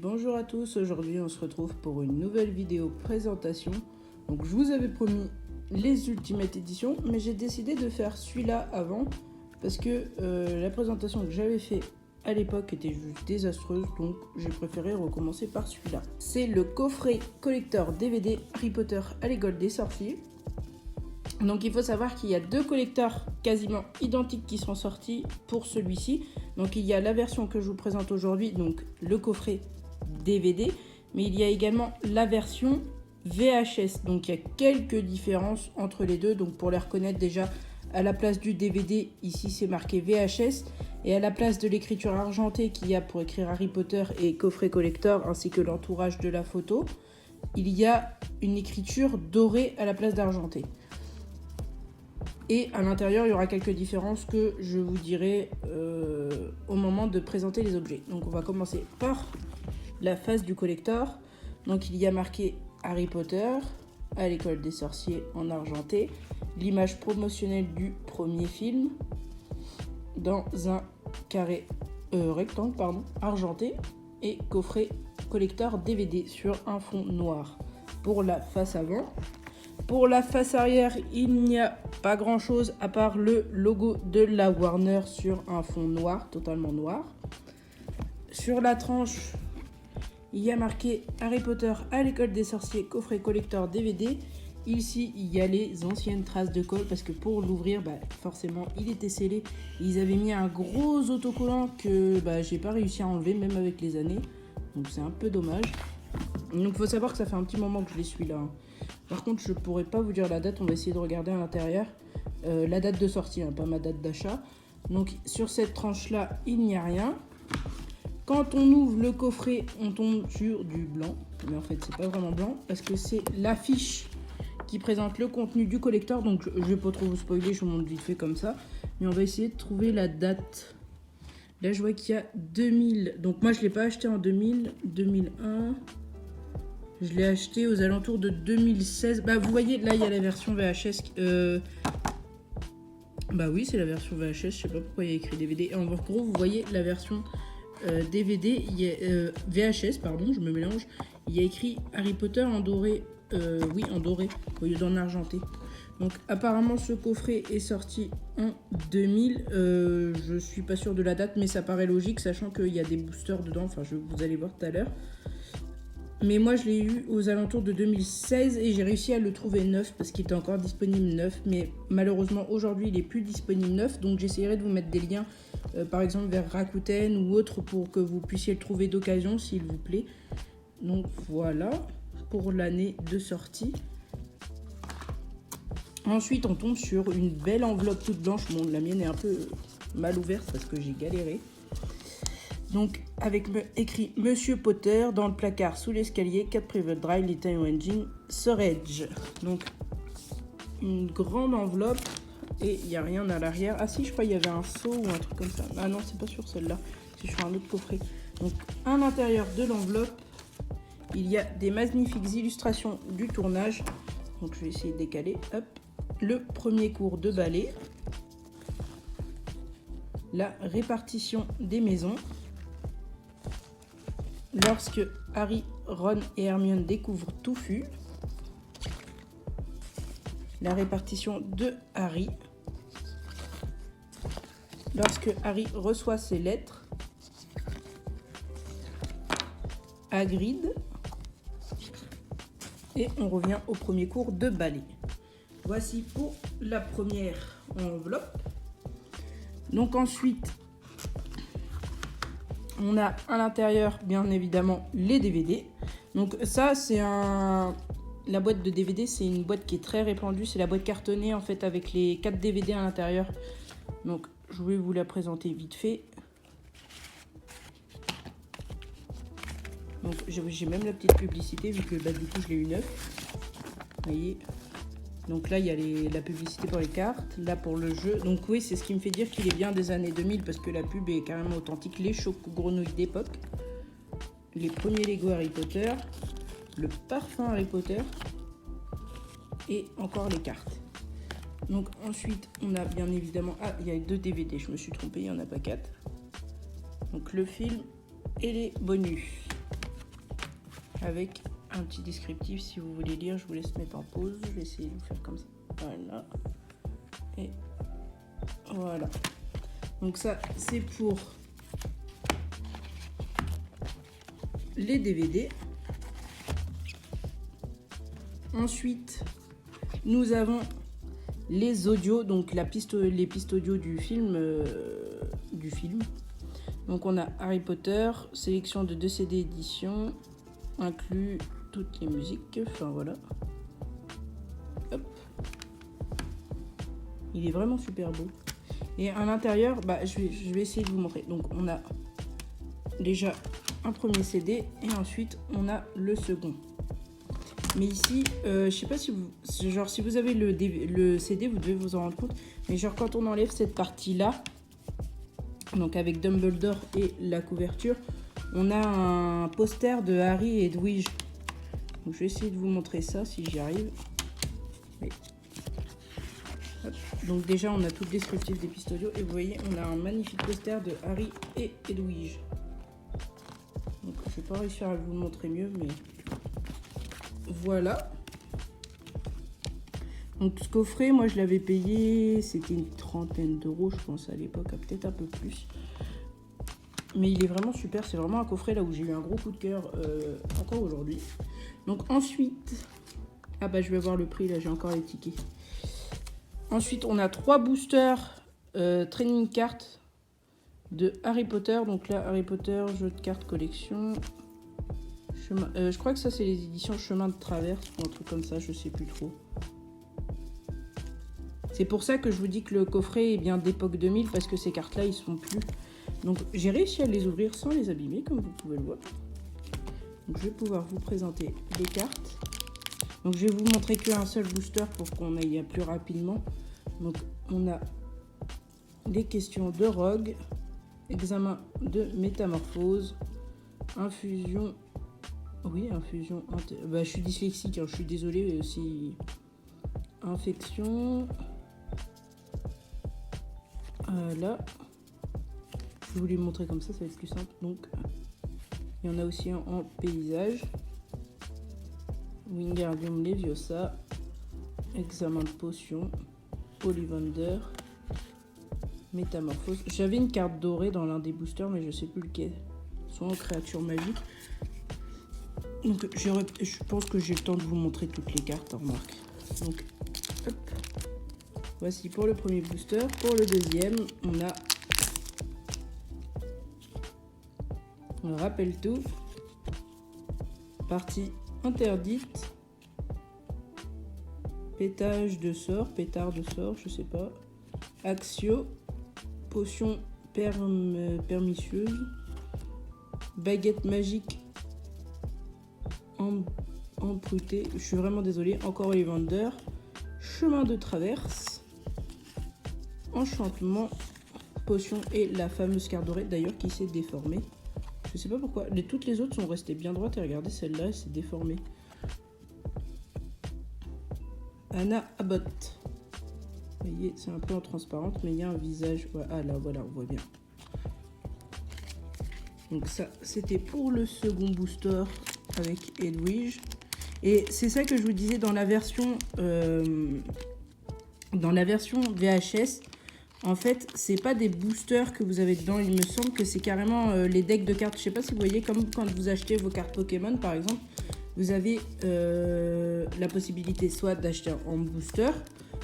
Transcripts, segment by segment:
Bonjour à tous, aujourd'hui on se retrouve pour une nouvelle vidéo présentation. Donc je vous avais promis les Ultimate Edition, mais j'ai décidé de faire celui-là avant parce que la présentation que j'avais fait à l'époque était juste désastreuse, donc j'ai préféré recommencer par celui-là. C'est le coffret collector DVD Harry Potter à l'école des sorciers. Donc il faut savoir qu'il y a deux collecteurs quasiment identiques qui sont sortis pour celui-ci. Donc il y a la version que je vous présente aujourd'hui, donc le coffret DVD, mais il y a également la version VHS. Donc il y a quelques différences entre les deux. Donc pour les reconnaître, déjà à la place du DVD, ici c'est marqué VHS, et à la place de l'écriture argentée qu'il y a pour écrire Harry Potter et coffret collector, ainsi que l'entourage de la photo, il y a une écriture dorée à la place d'argentée. Et à l'intérieur, il y aura quelques différences que je vous dirai au moment de présenter les objets. Donc on va commencer par la face du collector. Donc il y a marqué Harry Potter à l'école des sorciers en argenté, l'image promotionnelle du premier film dans un carré rectangle argenté, et coffret collector DVD sur un fond noir pour la face avant. Pour la face arrière, il n'y a pas grand chose à part le logo de la Warner sur un fond noir, totalement noir. Sur la tranche, il y a marqué Harry Potter à l'école des sorciers, coffret collector DVD. Ici, il y a les anciennes traces de colle parce que pour l'ouvrir, forcément, il était scellé. Ils avaient mis un gros autocollant que j'ai pas réussi à enlever, même avec les années. Donc c'est un peu dommage. Donc il faut savoir que ça fait un petit moment que je les suis là. Par contre, je pourrais pas vous dire la date, on va essayer de regarder à l'intérieur. La date de sortie, pas ma date d'achat. Donc sur cette tranche-là, il n'y a rien. Quand on ouvre le coffret, on tombe sur du blanc. Mais en fait, c'est pas vraiment blanc parce que c'est l'affiche qui présente le contenu du collector. Donc je vais pas trop vous spoiler, je vous montre vite fait comme ça. Mais on va essayer de trouver la date. Là, je vois qu'il y a 2000. Donc moi, je l'ai pas acheté en 2000, 2001... Je l'ai acheté aux alentours de 2016. Vous voyez, là, il y a la version VHS. Oui, c'est la version VHS. Je sais pas pourquoi il y a écrit DVD. En gros, vous voyez la version DVD. Il y a, VHS, pardon, je me mélange. Il y a écrit Harry Potter en doré. Oui, en doré, au lieu d'en argenté. Donc, apparemment, ce coffret est sorti en 2000. Je suis pas sûre de la date, mais ça paraît logique, sachant qu'il y a des boosters dedans. Enfin, vous allez voir tout à l'heure. Mais moi, je l'ai eu aux alentours de 2016 et j'ai réussi à le trouver neuf parce qu'il était encore disponible neuf. Mais malheureusement, aujourd'hui, il n'est plus disponible neuf. Donc, j'essaierai de vous mettre des liens, par exemple, vers Rakuten ou autre pour que vous puissiez le trouver d'occasion, s'il vous plaît. Donc, voilà pour l'année de sortie. Ensuite, on tombe sur une belle enveloppe toute blanche. Bon, la mienne est un peu mal ouverte parce que j'ai galéré. Donc, avec écrit Monsieur Potter dans le placard sous l'escalier, 4 Private Drive, Little Engine, Storage. Donc, une grande enveloppe et il n'y a rien à l'arrière. Ah si, je crois qu'il y avait un seau ou un truc comme ça. Ah non, c'est pas sur celle-là, c'est sur un autre coffret. Donc, à l'intérieur de l'enveloppe, il y a des magnifiques illustrations du tournage. Donc, je vais essayer de décaler. Hop, le premier cours de ballet, la répartition des maisons. Lorsque Harry, Ron et Hermione découvrent Touffu, la répartition de Harry. Lorsque Harry reçoit ses lettres, Hagrid, et on revient au premier cours de ballet. Voici pour la première enveloppe. Donc ensuite, on a à l'intérieur, bien évidemment, les DVD. Donc ça, c'est la boîte de DVD, c'est une boîte qui est très répandue. C'est la boîte cartonnée, en fait, avec les 4 DVD à l'intérieur. Donc, je vais vous la présenter vite fait. Donc, j'ai même la petite publicité, vu que du coup, je l'ai eu neuf. Vous voyez. Donc là, il y a la publicité pour les cartes, là pour le jeu. Donc oui, c'est ce qui me fait dire qu'il est bien des années 2000 parce que la pub est carrément authentique. Les choco-grenouilles d'époque, les premiers Lego Harry Potter, le parfum Harry Potter et encore les cartes. Donc ensuite, on a bien évidemment... Ah, il y a 2 DVD, je me suis trompée, il n'y en a pas 4. Donc le film et les bonus. avec un petit descriptif si vous voulez lire. Je vous laisse mettre en pause. Je vais essayer de vous faire comme ça. Voilà. Et voilà. Donc ça, c'est pour les DVD. Ensuite, nous avons les audios, donc les pistes audio du film. Donc on a Harry Potter, sélection de 2 CD édition, inclut toutes les musiques. Enfin voilà. Hop. Il est vraiment super beau. Et à l'intérieur, je vais essayer de vous montrer. Donc on a déjà un premier CD et ensuite on a le second. Mais ici, je sais pas si vous avez le CD, vous devez vous en rendre compte. Mais genre quand on enlève cette partie-là, donc avec Dumbledore et la couverture, on a un poster de Harry et Edwige. Donc je vais essayer de vous montrer ça si j'y arrive. Oui. Donc déjà on a tout le descriptif des pistes audio et vous voyez on a un magnifique poster de Harry et Edwige. Donc je vais pas réussir à vous le montrer mieux, mais voilà. Donc ce coffret, moi je l'avais payé, c'était une 30aine d'euros je pense à l'époque, peut-être un peu plus. Mais il est vraiment super, c'est vraiment un coffret là où j'ai eu un gros coup de cœur encore aujourd'hui. Donc ensuite, je vais voir le prix là, j'ai encore les tickets. Ensuite on a 3 boosters training cartes de Harry Potter. Donc là Harry Potter, jeu de cartes collection. Je crois que ça c'est les éditions Chemin de Traverse ou un truc comme ça, je sais plus trop. C'est pour ça que je vous dis que le coffret est bien d'époque 2000 parce que ces cartes là ils sont plus. Donc j'ai réussi à les ouvrir sans les abîmer comme vous pouvez le voir. Donc je vais pouvoir vous présenter les cartes. Donc je vais vous montrer qu'un seul booster pour qu'on aille plus rapidement. Donc on a les questions de Rogue, examen de métamorphose, infusion. Oui, infusion. Je suis dyslexique, hein, je suis désolée si. Infection. Là. Je vais vous les montrer comme ça va être plus simple. Donc, il y en a aussi un en paysage. Wingardium Leviosa. Examen de potion. Ollivander. Métamorphose. J'avais une carte dorée dans l'un des boosters, mais je sais plus lequel. Soit en créature magique. Donc je pense que j'ai le temps de vous montrer toutes les cartes, remarque. Donc hop. Voici pour le premier booster. Pour le deuxième, on rappelle tout. Partie interdite. Pétard de sort, je sais pas. Axio. Potion pernicieuse. Baguette magique. Emprunté, je suis vraiment désolée. Encore Ollivander. Chemin de traverse. Enchantement. Potion et la fameuse carte dorée d'ailleurs qui s'est déformée. Je sais pas pourquoi. Toutes les autres sont restées bien droites et regardez celle-là, elle s'est déformée. Anna Abbott. Vous voyez, c'est un peu en transparente, mais il y a un visage. Ah là, voilà, on voit bien. Donc ça, c'était pour le second booster avec Edwige. Et c'est ça que je vous disais dans la version VHS. En fait, c'est pas des boosters que vous avez dedans. Il me semble que c'est carrément les decks de cartes. Je sais pas si vous voyez, comme quand vous achetez vos cartes Pokémon, par exemple, vous avez la possibilité soit d'acheter en booster.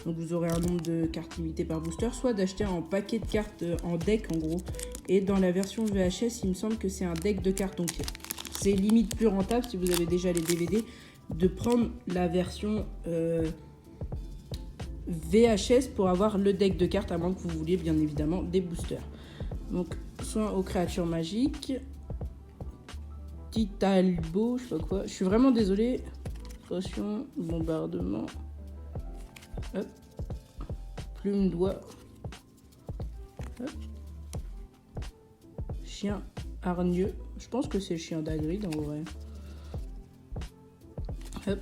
Donc vous aurez un nombre de cartes limitées par booster, soit d'acheter en paquet de cartes en deck en gros. Et dans la version VHS, il me semble que c'est un deck de cartes. Donc c'est limite plus rentable si vous avez déjà les DVD de prendre la version VHS pour avoir le deck de cartes, à moins que vous vouliez bien évidemment des boosters. Donc soin aux créatures magiques. Titalbo, je sais pas quoi. Je suis vraiment désolée. Potion, bombardement. Hop. Plume d'oie. Hop. Chien hargneux. Je pense que c'est le chien d'Hagrid en vrai. Hop.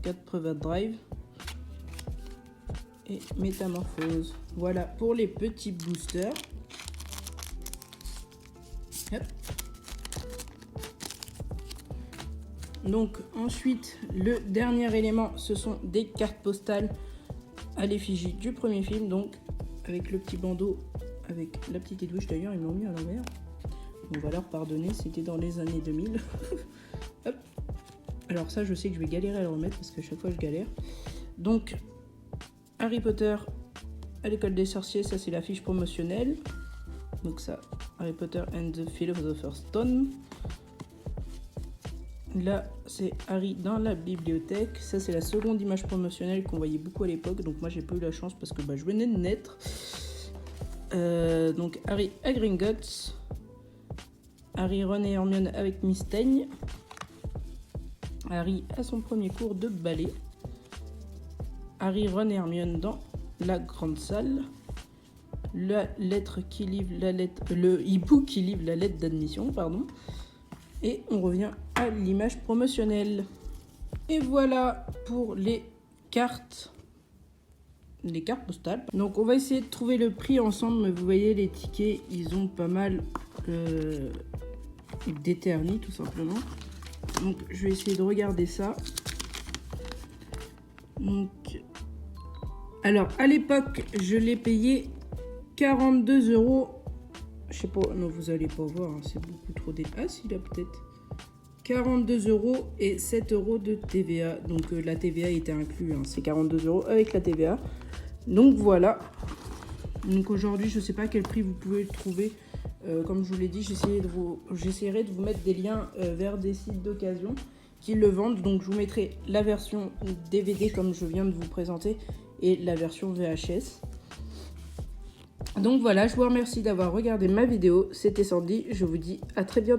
4 private drive. Et métamorphose. Voilà pour les petits boosters. Hop. Donc ensuite, le dernier élément, ce sont des cartes postales à l'effigie du premier film, donc avec le petit bandeau, avec la petite édouche. D'ailleurs, ils m'ont mis à l'envers. On va leur pardonner, c'était dans les années 2000. Hop. Alors ça, je sais que je vais galérer à le remettre parce que chaque fois je galère. Donc, Harry Potter à l'école des sorciers, ça c'est l'affiche promotionnelle. Donc ça, Harry Potter and the Philosopher's Stone. Là, c'est Harry dans la bibliothèque. Ça, c'est la seconde image promotionnelle qu'on voyait beaucoup à l'époque. Donc moi, j'ai pas eu la chance parce que je venais de naître. Donc Harry à Gringotts. Harry, Ron et Hermione avec Miss Teigne. Harry à son premier cours de ballet. Harry, Ron et Hermione dans la grande salle. La lettre qui livre la lettre, le hibou qui livre la lettre d'admission, pardon. Et on revient à l'image promotionnelle. Et voilà pour les cartes postales. Donc on va essayer de trouver le prix ensemble, mais vous voyez les tickets, ils ont pas mal d'éternis tout simplement. Donc je vais essayer de regarder ça. Donc, alors à l'époque, je l'ai payé 42 €. Je sais pas, non, vous allez pas voir, hein, c'est beaucoup trop Ah, si, là, peut-être. 42 € et 7 € de TVA. Donc, la TVA était inclue, hein, c'est 42 € avec la TVA. Donc, voilà. Donc, aujourd'hui, je sais pas quel prix vous pouvez le trouver. Comme je vous l'ai dit, j'essaierai de vous mettre des liens vers des sites d'occasion qui le vendent. Donc, je vous mettrai la version DVD comme je viens de vous présenter et la version VHS. Donc voilà, je vous remercie d'avoir regardé ma vidéo. C'était Sandy, je vous dis à très bientôt.